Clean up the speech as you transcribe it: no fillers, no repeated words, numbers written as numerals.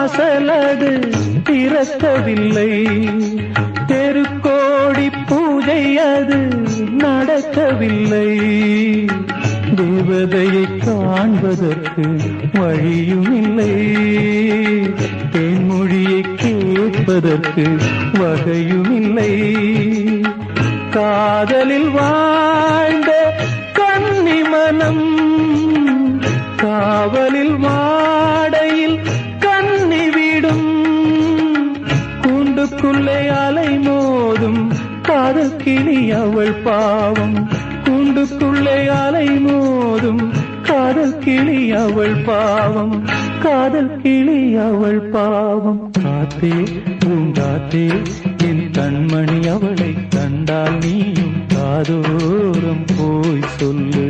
வாசலது திறக்கவில்லை, தெருக்கோடி பூஜை அது நடக்கவில்லை. தேவதையை காண்பதற்கு வழியும் இல்லை, தேன்மொழியை கேட்பதற்கு வகையும் இல்லை. காதலில் வாழ்ந்த கன்னி மனம் காவலில் மாடையில் கன்னி விடும். கூண்டுக்குள்ளே அலை மோதும் காதல் கிளி அவள் பாவம், கூண்டுக்குள்ளே அலை மோதும் காதல் கிளி அவள் பாவம், காதல் கிளி அவள் பாவம். காத்தே பூங்காத்தே என் கண்மணி அவளை கண்டால் நீயும் காதோரம் போய் சொல்லு.